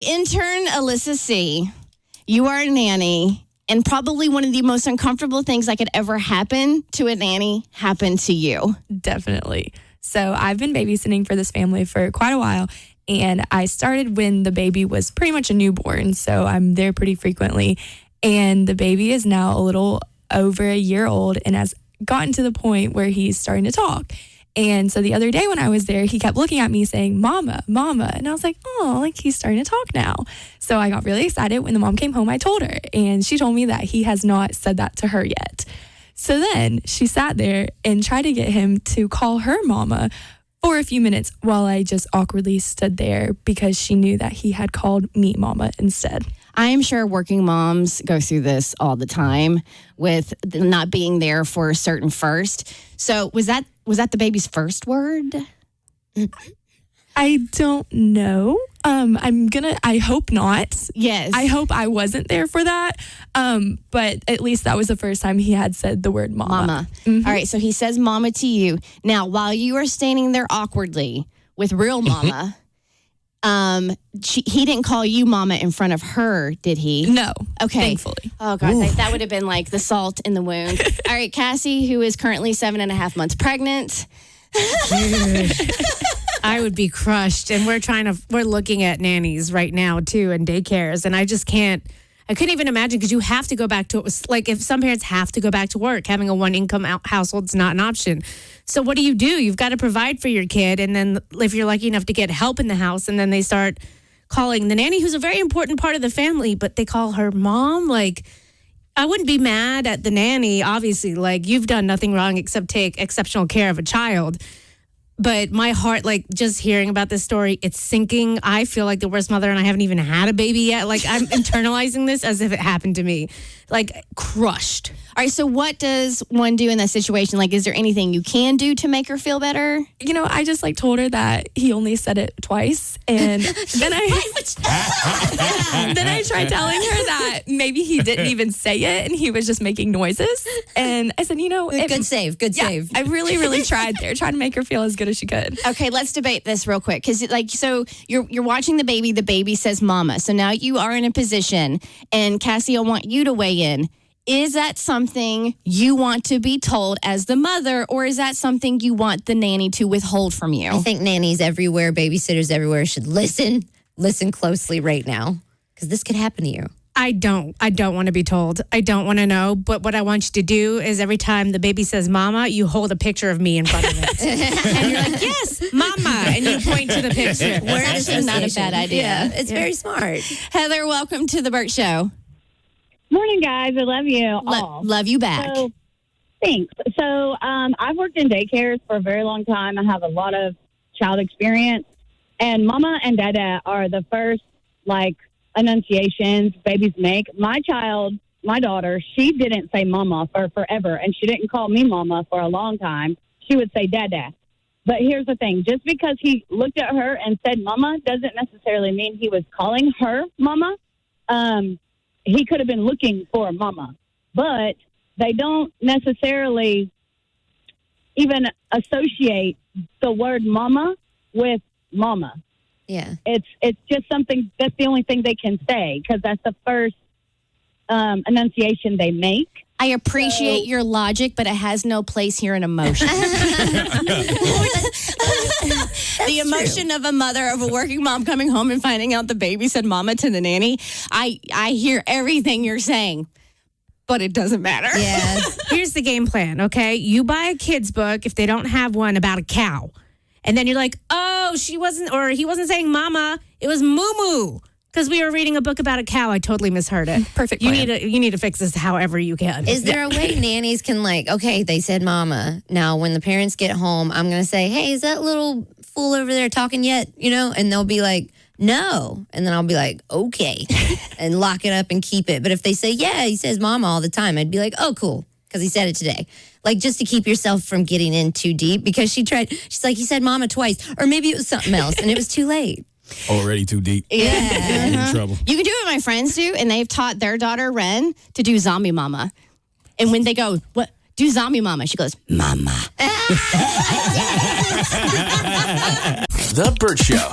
Intern Alyssa C, you are a nanny, and probably one of the most uncomfortable things that could ever happen to a nanny happened to you. Definitely. So I've been babysitting for this family for quite a while, and I started when the baby was pretty much a newborn, so I'm there pretty frequently. And the baby is now a little over a year old and has gotten to the point where he's starting to talk. And so the other day when I was there, he kept looking at me saying, "Mama, Mama." And I was like, oh, like he's starting to talk now. So I got really excited. When the mom came home, I told her, and she told me that he has not said that to her yet. So then she sat there and tried to get him to call her mama for a few minutes while I just awkwardly stood there because she knew that he had called me mama instead. I am sure working moms go through this all the time with not being there for a certain first. So was that the baby's first word? I don't know. I hope not. Yes. I hope I wasn't there for that. But at least that was the first time he had said the word mama. Mama. Mm-hmm. All right. So he says mama to you. Now, while you are standing there awkwardly with real mama, he didn't call you mama in front of her, did he? No. Okay. Thankfully. Oh, God. That would have been like the salt in the wound. All right. Cassie, who is currently 7.5 months pregnant. I would be crushed. And we're looking at nannies right now too and daycares. And I couldn't even imagine because you have to go back to, like if some parents have to go back to work, having a one income household is not an option. So what do? You've got to provide for your kid. And then if you're lucky enough to get help in the house and then they start calling the nanny, who's a very important part of the family, but they call her mom, like, I wouldn't be mad at the nanny, obviously. Like, you've done nothing wrong except take exceptional care of a child. But my heart, like, just hearing about this story, it's sinking. I feel like the worst mother, and I haven't even had a baby yet. Like, I'm internalizing this as if it happened to me. Like, crushed. All right, so what does one do in that situation? Like, is there anything you can do to make her feel better? You know, I just told her that he only said it twice, and then I tried telling her that maybe he didn't even say it, and he was just making noises. And I said, good save. I really, really tried there, trying to make her feel as good as she could. Okay, let's debate this real quick because, so you're watching the baby says "mama," so now you are in a position, and Cassie, I want you to weigh in. Is that something you want to be told as the mother, or is that something you want the nanny to withhold from you? I think nannies everywhere, babysitters everywhere should listen closely right now, because this could happen to you. I don't want to be told. I don't want to know. But what I want you to do is every time the baby says mama, you hold a picture of me in front of it. And you're like, yes, mama. And you point to the picture. That's actually not a bad idea. Yeah, it's very smart. Heather, welcome to the Bert Show. Morning, guys. I love you all. Love you back. So, thanks. So I've worked in daycares for a very long time. I have a lot of child experience. And mama and dada are the first, enunciations babies make. My daughter, she didn't say mama for forever, and she didn't call me mama for a long time. She would say dada. But here's the thing. Just because he looked at her and said mama doesn't necessarily mean he was calling her mama. He could have been looking for mama. But they don't necessarily even associate the word mama with mama. Yeah. It's just something, that's the only thing they can say, because that's the first enunciation they make. I appreciate your logic, but it has no place here in emotion. The emotion of a mother, of a working mom coming home and finding out the baby said mama to the nanny. I hear everything you're saying, but it doesn't matter. Yeah. Here's the game plan, okay? You buy a kid's book if they don't have one about a cow. And then you're like, oh, he wasn't saying mama. It was moo-moo. Because we were reading a book about a cow. I totally misheard it. Perfect You plan. need to fix this however you can. Is there a way nannies can okay, they said mama. Now, when the parents get home, I'm going to say, hey, is that little fool over there talking yet? And they'll be like, no. And then I'll be like, okay. And lock it up and keep it. But if they say, yeah, he says mama all the time, I'd be like, oh, cool. Because he said it today. Just to keep yourself from getting in too deep. Because she's like, he said mama twice. Or maybe it was something else and it was too late. Already too deep. Yeah. In trouble. You can do what my friends do, and they've taught their daughter, Ren, to do zombie mama. And when they go, what? Do zombie mama. She goes, mama. The Bert Show.